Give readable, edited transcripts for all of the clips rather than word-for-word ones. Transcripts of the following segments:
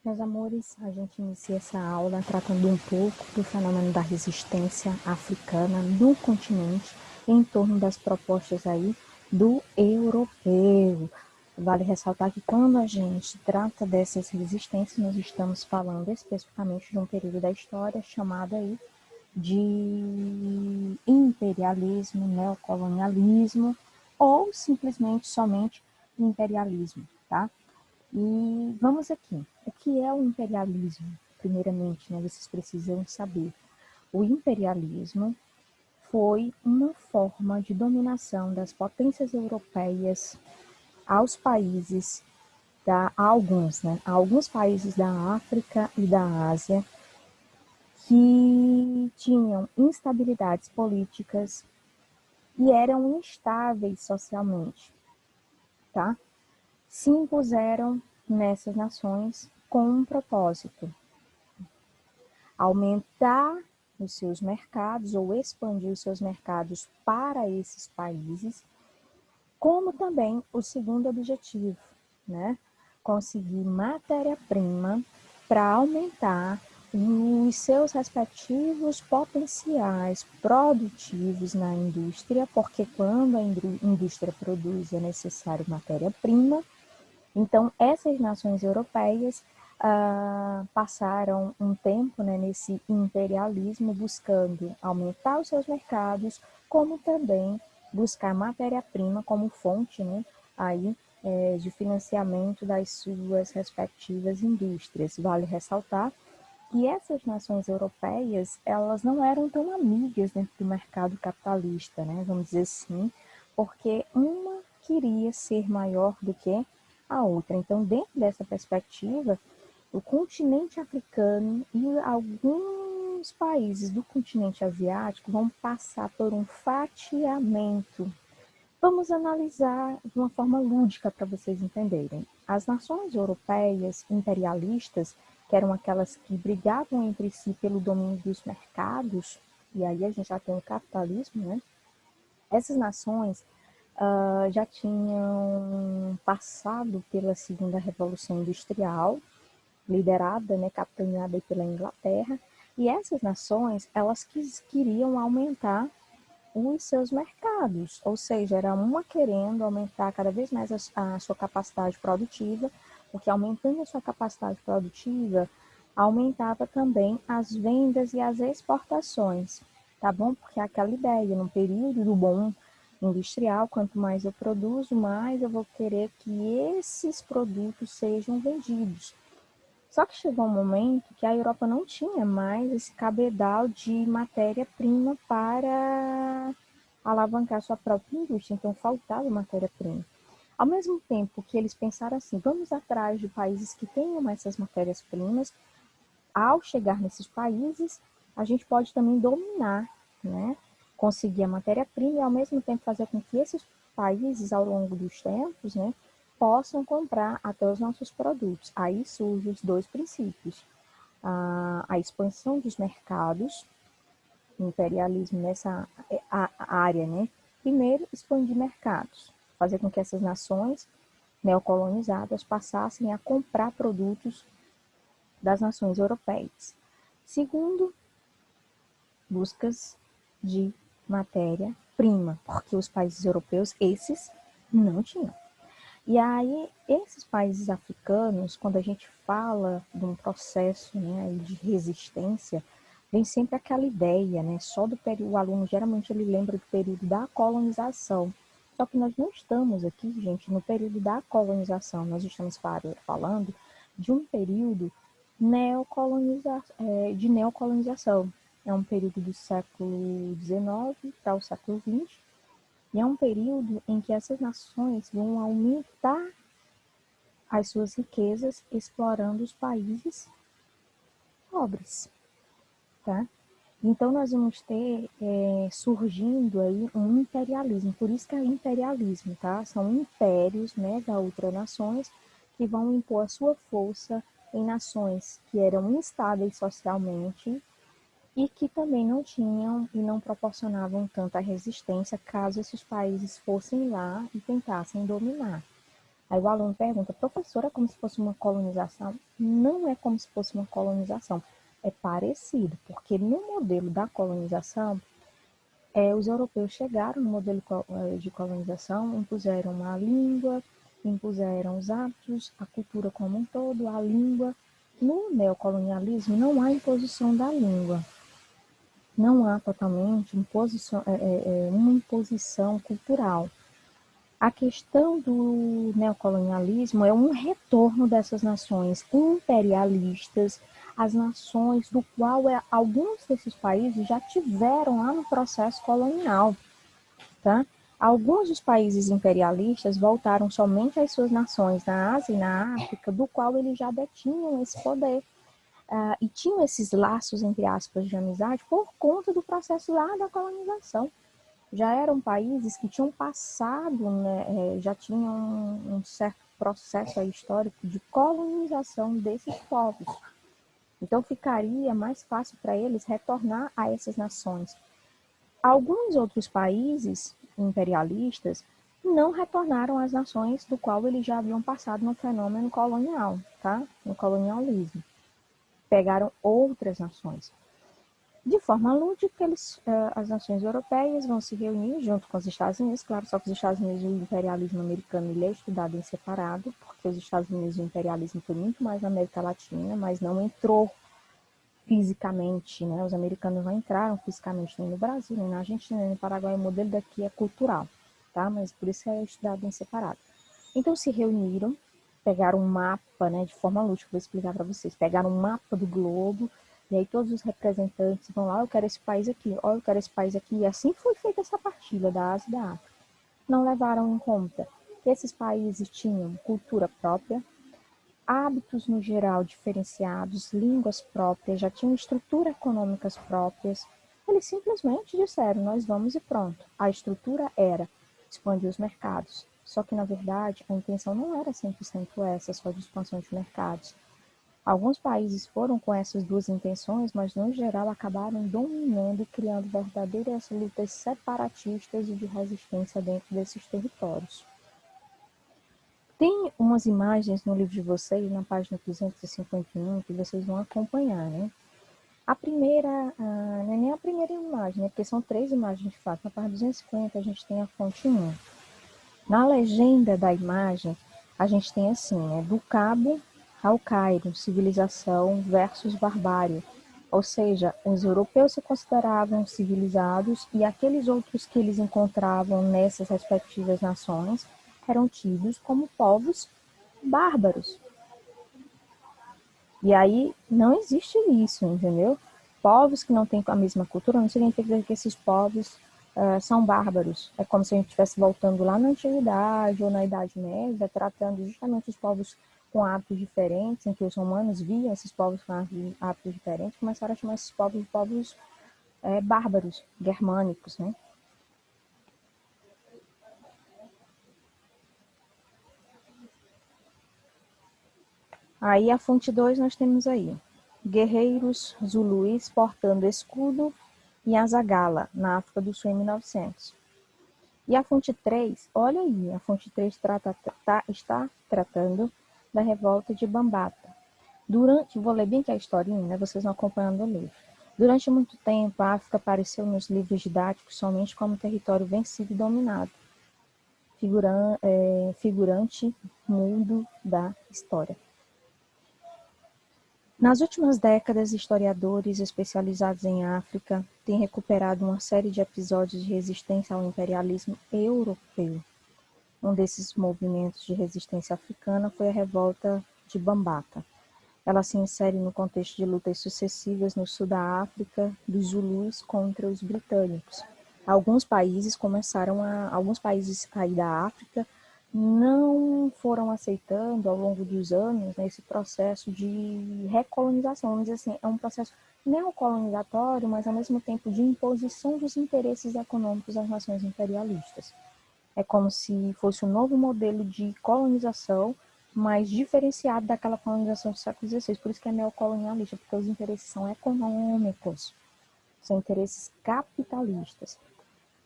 Meus amores, a gente inicia essa aula tratando um pouco do fenômeno da resistência africana no continente, em torno das propostas aí do europeu. Vale ressaltar que quando a gente trata dessas resistências, nós estamos falando especificamente de um período da história chamado aí de imperialismo, neocolonialismo ou simplesmente somente imperialismo, tá? E vamos aqui. O que é o imperialismo? Primeiramente, né, vocês precisam saber. O imperialismo foi uma forma de dominação das potências europeias aos países a alguns países da África e da Ásia que tinham instabilidades políticas e eram instáveis socialmente, tá? Se impuseram nessas nações com um propósito: aumentar os seus mercados ou expandir os seus mercados para esses países, como também o segundo objetivo, né? Conseguir matéria-prima para aumentar os seus respectivos potenciais produtivos na indústria, porque quando a indústria produz é necessário matéria-prima. Então, essas nações europeias passaram um tempo, né, nesse imperialismo, buscando aumentar os seus mercados, como também buscar matéria-prima como fonte, né, aí, de financiamento das suas respectivas indústrias. Vale ressaltar que essas nações europeias, elas não eram tão amigas dentro do mercado capitalista, né, vamos dizer assim, porque uma queria ser maior do que a outra. Então, dentro dessa perspectiva, o continente africano e alguns países do continente asiático vão passar por um fatiamento. Vamos analisar de uma forma lúdica para vocês entenderem. As nações europeias imperialistas, que eram aquelas que brigavam entre si pelo domínio dos mercados, e aí a gente já tem o capitalismo, né? Essas nações já tinham passado pela segunda revolução industrial, liderada, né, capitaneada pela Inglaterra, e essas nações, elas queriam aumentar os seus mercados, ou seja, era uma querendo aumentar cada vez mais a sua capacidade produtiva, porque aumentando a sua capacidade produtiva, aumentava também as vendas e as exportações, tá bom? Porque é aquela ideia, num período do boom industrial, quanto mais eu produzo, mais eu vou querer que esses produtos sejam vendidos. Só que chegou um momento que a Europa não tinha mais esse cabedal de matéria-prima para alavancar sua própria indústria, então faltava matéria-prima. Ao mesmo tempo que eles pensaram assim, vamos atrás de países que tenham essas matérias-primas, ao chegar nesses países, a gente pode também dominar, né? Conseguir a matéria-prima e ao mesmo tempo fazer com que esses países, ao longo dos tempos, né, possam comprar até os nossos produtos. Aí surgem os dois princípios: a expansão dos mercados, o imperialismo nessa área, né? Primeiro, expandir mercados, fazer com que essas nações neocolonizadas passassem a comprar produtos das nações europeias. Segundo, buscas de matéria-prima, porque os países europeus, esses, não tinham. E aí, esses países africanos, quando a gente fala de um processo, né, de resistência, vem sempre aquela ideia, né, só do período, o aluno geralmente ele lembra do período da colonização. Só que nós não estamos aqui, gente, no período da colonização, nós estamos falando de um período de neocolonização. É um período do século XIX para o século XX, e é um período em que essas nações vão aumentar as suas riquezas explorando os países pobres, tá? Então nós vamos ter surgindo aí um imperialismo, por isso que é imperialismo, tá? São impérios, né, da outras nações que vão impor a sua força em nações que eram instáveis socialmente e que também não tinham e não proporcionavam tanta resistência caso esses países fossem lá e tentassem dominar. Aí o aluno pergunta, professora, é como se fosse uma colonização? não é como se fosse uma colonização. É parecido, porque no modelo da colonização, os europeus chegaram no modelo de colonização, impuseram a língua, impuseram os hábitos, a cultura como um todo, a língua. No neocolonialismo não há imposição da língua, não há totalmente uma imposição cultural. A questão do neocolonialismo é um retorno dessas nações imperialistas, as nações do qual alguns desses países já tiveram lá no processo colonial. Tá? Alguns dos países imperialistas voltaram somente às suas nações na Ásia e na África, do qual eles já detinham esse poder. E tinham esses laços, entre aspas, de amizade por conta do processo lá da colonização. Já eram países que tinham passado, né, já tinham um certo processo histórico de colonização desses povos. Então ficaria mais fácil para eles retornar a essas nações. Alguns outros países imperialistas não retornaram às nações do qual eles já haviam passado no fenômeno colonial, tá? No colonialismo. Pegaram outras nações. De forma lúdica, as nações europeias vão se reunir junto com os Estados Unidos, claro, só que os Estados Unidos, o imperialismo americano, ele é estudado em separado, porque os Estados Unidos, o imperialismo foi muito mais na América Latina, mas não entrou fisicamente, né? Os americanos não entraram fisicamente nem no Brasil, nem na Argentina, nem no Paraguai. O modelo daqui é cultural, tá? Mas por isso é estudado em separado. Então se reuniram, pegaram um mapa, né, de forma lúdica, vou explicar para vocês. Pegaram um mapa do globo, e aí todos os representantes vão lá, eu quero esse país aqui, ó, eu quero esse país aqui. E assim foi feita essa partilha da Ásia e da África. Não levaram em conta que esses países tinham cultura própria, hábitos no geral diferenciados, línguas próprias, já tinham estruturas econômicas próprias. Eles simplesmente disseram, nós vamos e pronto. A estrutura era expandir os mercados. Só que, na verdade, a intenção não era 100% essa, só de expansão de mercados. Alguns países foram com essas duas intenções, mas, no geral, acabaram dominando e criando verdadeiras lutas separatistas e de resistência dentro desses territórios. Tem umas imagens no livro de vocês, na página 251, que vocês vão acompanhar, né? A primeira, não é nem a primeira imagem, né? Porque são 3 imagens de fato. Na página 250 a gente tem a fonte 1. Na legenda da imagem, a gente tem assim, né? Do Cabo ao Cairo, civilização versus barbárie. Ou seja, os europeus se consideravam civilizados e aqueles outros que eles encontravam nessas respectivas nações eram tidos como povos bárbaros. E aí não existe isso, entendeu? Povos que não têm a mesma cultura não significa que esses povos são bárbaros. É como se a gente estivesse voltando lá na Antiguidade ou na Idade Média, tratando justamente os povos com hábitos diferentes, em que os romanos viam esses povos com hábitos diferentes, começaram a chamar esses povos de povos bárbaros, germânicos, né? Aí a fonte 2 nós temos aí. Guerreiros zulus portando escudo e azagala, na África do Sul em 1900. E a fonte 3, olha aí, a fonte 3 está tratando da revolta de Bambata. Vou ler bem que a historinha, né, vocês vão acompanhando o livro. Durante muito tempo, a África apareceu nos livros didáticos somente como território vencido e dominado, figurante mundo da história. Nas últimas décadas, historiadores especializados em África têm recuperado uma série de episódios de resistência ao imperialismo europeu. Um desses movimentos de resistência africana foi a revolta de Bambata. Ela se insere no contexto de lutas sucessivas no sul da África dos Zulus contra os britânicos. Alguns países aí da África não foram aceitando ao longo dos anos, né, esse processo de recolonização. Vamos dizer assim, é um processo neocolonizatório, mas ao mesmo tempo de imposição dos interesses econômicos das nações imperialistas. É como se fosse um novo modelo de colonização, mais diferenciado daquela colonização do século XVI. Por isso que é neocolonialista, porque os interesses são econômicos, são interesses capitalistas,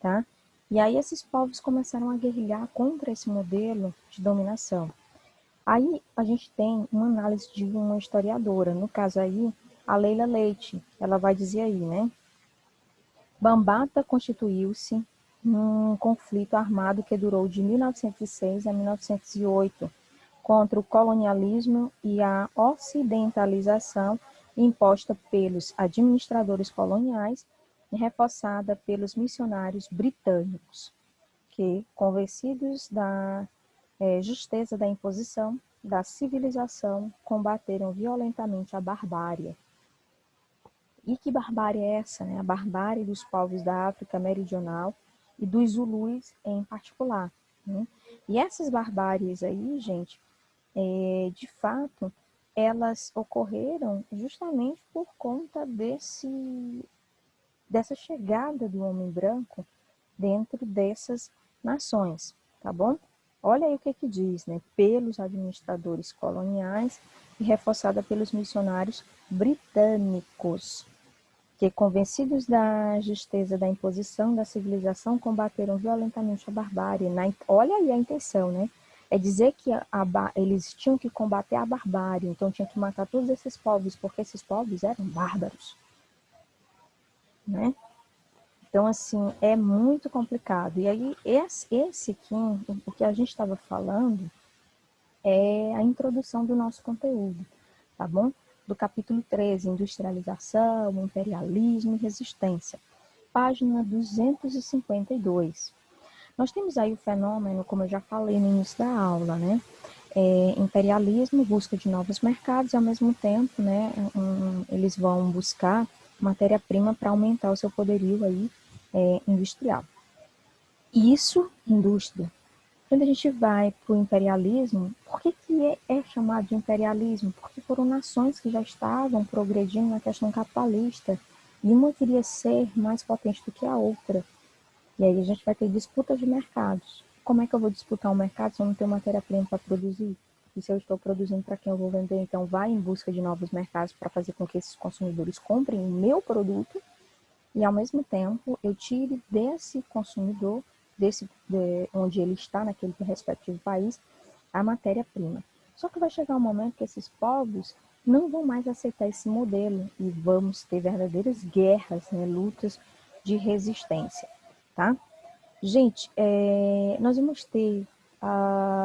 tá? E aí esses povos começaram a guerrilhar contra esse modelo de dominação. Aí a gente tem uma análise de uma historiadora, no caso aí, a Leila Leite, ela vai dizer aí, né? Bambata constituiu-se num conflito armado que durou de 1906 a 1908 contra o colonialismo e a ocidentalização imposta pelos administradores coloniais e reforçada pelos missionários britânicos, que, convencidos da justeza da imposição da civilização, combateram violentamente a barbárie. E que barbárie é essa, né? A barbárie dos povos da África Meridional e dos Zulus em particular, né? E essas barbáries aí, gente, de fato, elas ocorreram justamente por conta dessa chegada do homem branco dentro dessas nações, tá bom? Olha aí o que diz, né? Pelos administradores coloniais e reforçada pelos missionários britânicos, que, convencidos da justeza da imposição da civilização, combateram violentamente a barbárie. Olha aí a intenção, né? É dizer que eles tinham que combater a barbárie, então tinha que matar todos esses povos, porque esses povos eram bárbaros, né? Então, assim, é muito complicado. E aí, esse aqui, o que a gente estava falando, é a introdução do nosso conteúdo, tá bom? Do capítulo 13, Industrialização, Imperialismo e Resistência, página 252. Nós temos aí o fenômeno, como eu já falei no início da aula, né? Imperialismo, busca de novos mercados e, ao mesmo tempo, né, eles vão buscar matéria-prima para aumentar o seu poderio aí, industrial. Isso, indústria. Quando a gente vai para o imperialismo, por que é chamado de imperialismo? Porque foram nações que já estavam progredindo na questão capitalista e uma queria ser mais potente do que a outra. E aí a gente vai ter disputas de mercados. Como é que eu vou disputar um mercado se eu não tenho matéria-prima para produzir? E se eu estou produzindo, para quem eu vou vender? Então vai em busca de novos mercados para fazer com que esses consumidores comprem o meu produto e, ao mesmo tempo, eu tire desse consumidor, onde ele está, naquele respectivo país, a matéria-prima. Só que vai chegar um momento que esses povos não vão mais aceitar esse modelo e vamos ter verdadeiras guerras, né, lutas de resistência, tá? Gente, nós vamos ter,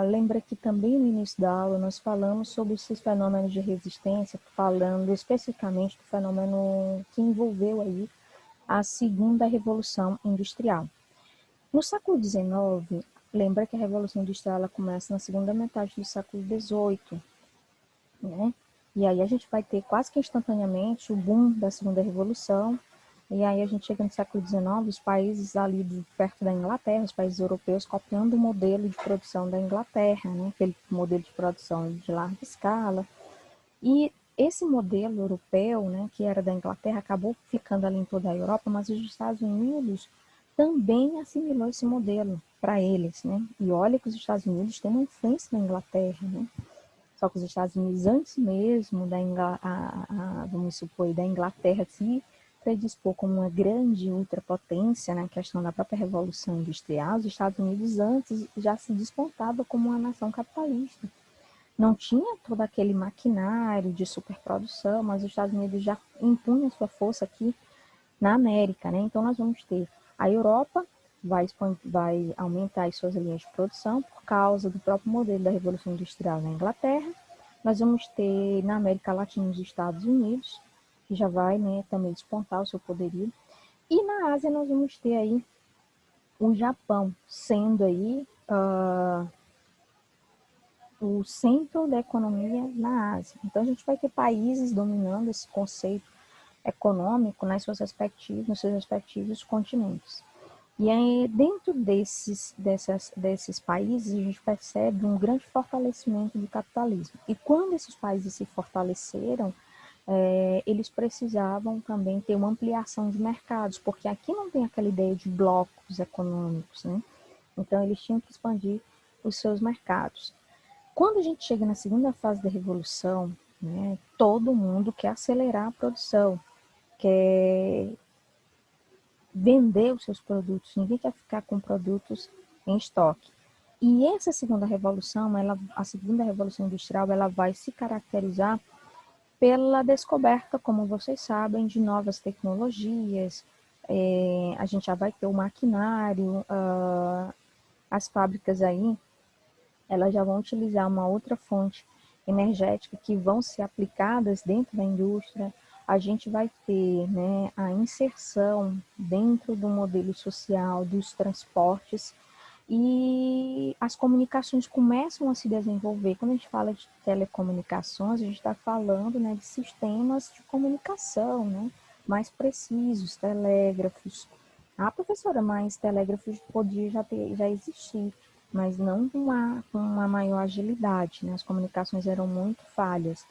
lembra que também no início da aula nós falamos sobre esses fenômenos de resistência, falando especificamente do fenômeno que envolveu aí a segunda revolução industrial. No século XIX, lembra que a revolução industrial ela começa na segunda metade do século XVIII, né? E aí a gente vai ter quase que instantaneamente o boom da segunda revolução. E aí a gente chega no século XIX, os países ali perto da Inglaterra, os países europeus copiando o modelo de produção da Inglaterra, né? Aquele modelo de produção de larga escala. E esse modelo europeu, né, que era da Inglaterra, acabou ficando ali em toda a Europa, mas os Estados Unidos também assimilou esse modelo para eles, né? E olha que os Estados Unidos têm uma influência na Inglaterra, né? Só que os Estados Unidos, antes mesmo vamos supor, da Inglaterra se predispor como uma grande ultrapotência na questão da própria Revolução Industrial, os Estados Unidos antes já se despontava como uma nação capitalista. Não tinha todo aquele maquinário de superprodução, mas os Estados Unidos já impunha sua força aqui na América, né? Então nós vamos ter a Europa vai aumentar as suas linhas de produção por causa do próprio modelo da Revolução Industrial na Inglaterra. Nós vamos ter na América Latina os Estados Unidos, que já vai, né, também despontar o seu poderio. E na Ásia nós vamos ter aí o Japão, sendo aí o centro da economia na Ásia. Então a gente vai ter países dominando esse conceito econômico nos seus respectivos continentes. E aí, dentro desses países, a gente percebe um grande fortalecimento do capitalismo. E quando esses países se fortaleceram, eles precisavam também ter uma ampliação de mercados, porque aqui não tem aquela ideia de blocos econômicos, né? Então, eles tinham que expandir os seus mercados. Quando a gente chega na segunda fase da revolução, né, todo mundo quer acelerar a produção, quer vender os seus produtos, ninguém quer ficar com produtos em estoque. E essa segunda revolução, a segunda revolução industrial, ela vai se caracterizar pela descoberta, como vocês sabem, de novas tecnologias. A gente já vai ter o maquinário, as fábricas aí, elas já vão utilizar uma outra fonte energética que vão ser aplicadas dentro da indústria. A gente vai ter, né, a inserção dentro do modelo social dos transportes e as comunicações começam a se desenvolver. Quando a gente fala de telecomunicações, a gente está falando, né, de sistemas de comunicação, né, mais precisos, telégrafos. Ah, professora, mas telégrafos podia já existir, mas não com uma maior agilidade, né? As comunicações eram muito falhas.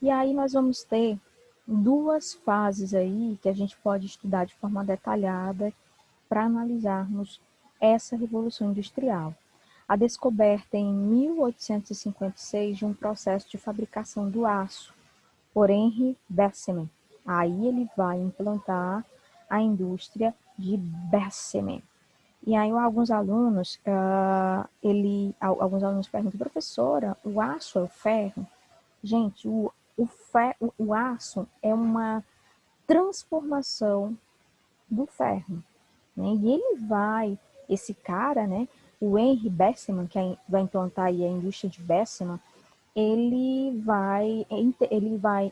E aí nós vamos ter duas fases aí que a gente pode estudar de forma detalhada para analisarmos essa revolução industrial. A descoberta em 1856 de um processo de fabricação do aço por Henry Bessemer. Aí ele vai implantar a indústria de Bessemer. E aí alguns alunos, alguns alunos perguntam, professora, o aço é o ferro? Gente, o aço é uma transformação do ferro, né? E esse cara, né, o Henry Bessemer, que vai implantar aí a indústria de Bessemer, ele vai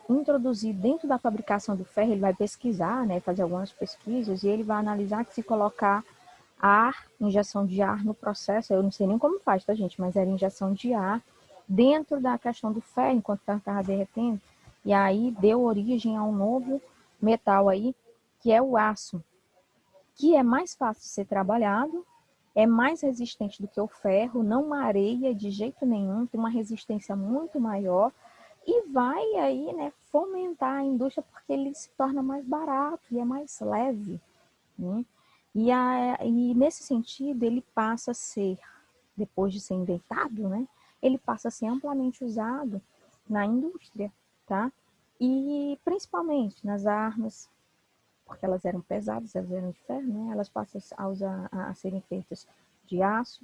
introduzir dentro da fabricação do ferro, ele vai pesquisar, né, fazer algumas pesquisas, e ele vai analisar que se colocar injeção de ar no processo, eu não sei nem como faz, tá, gente, mas era injeção de ar dentro da questão do ferro, enquanto estava derretendo, e aí deu origem a um novo metal aí, que é o aço, que é mais fácil de ser trabalhado, é mais resistente do que o ferro, não mareia de jeito nenhum, tem uma resistência muito maior e vai aí, né, fomentar a indústria porque ele se torna mais barato e é mais leve, né? E nesse sentido ele passa a ser, depois de ser inventado, né, ele passa a ser amplamente usado na indústria, tá? E principalmente nas armas, porque elas eram pesadas, elas eram de ferro, né? Elas passam a serem feitas de aço.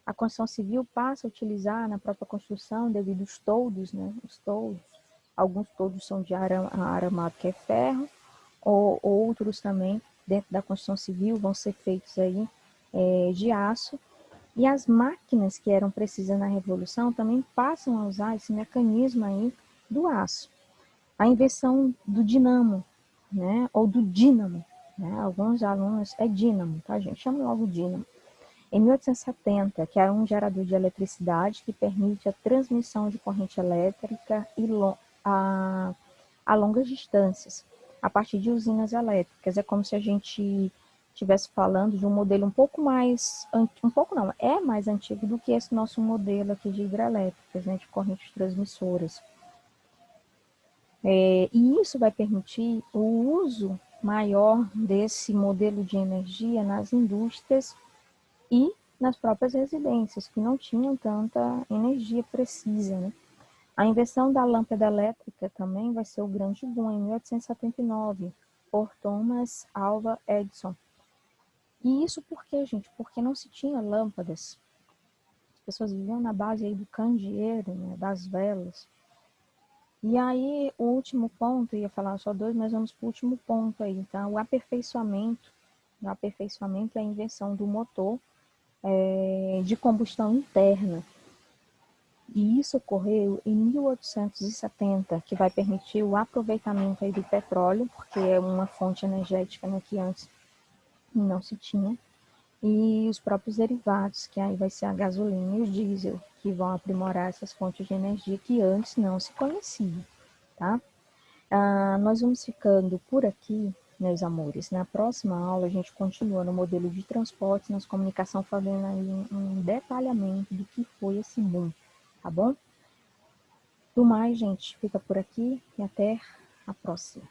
A construção civil passa a utilizar na própria construção devido aos toldos, né? Os toldos. Alguns toldos são de aramado, que é ferro, ou outros também, dentro da construção civil, vão ser feitos aí de aço. E as máquinas que eram precisas na Revolução também passam a usar esse mecanismo aí do aço. A invenção do dinamo, né, ou do dínamo, né, alguns alunos, é dínamo, tá, gente? Chama logo dínamo. Em 1870, que é um gerador de eletricidade que permite a transmissão de corrente elétrica a longas distâncias, a partir de usinas elétricas. É como se a gente estivesse falando de um modelo um pouco mais, um pouco não, é mais antigo do que esse nosso modelo aqui de hidrelétricas, né, de correntes transmissoras. E isso vai permitir o uso maior desse modelo de energia nas indústrias e nas próprias residências, que não tinham tanta energia precisa, né? A invenção da lâmpada elétrica também vai ser o grande boom em 1879, por Thomas Alva Edison. E isso por quê, gente? Porque não se tinha lâmpadas. As pessoas viviam na base aí do candeeiro, né, das velas. E aí, o último ponto, eu ia falar só dois, mas vamos para o último ponto aí, tá? O aperfeiçoamento é a invenção do motor de combustão interna. E isso ocorreu em 1870, que vai permitir o aproveitamento aí do petróleo, porque é uma fonte energética, né, que antes não se tinha, e os próprios derivados, que aí vai ser a gasolina e o diesel, que vão aprimorar essas fontes de energia que antes não se conheciam, tá? Nós vamos ficando por aqui, meus amores. Na próxima aula, a gente continua no modelo de transportes, nas comunicação, fazendo aí um detalhamento do que foi esse boom, tá bom? Do mais, gente, fica por aqui e até a próxima.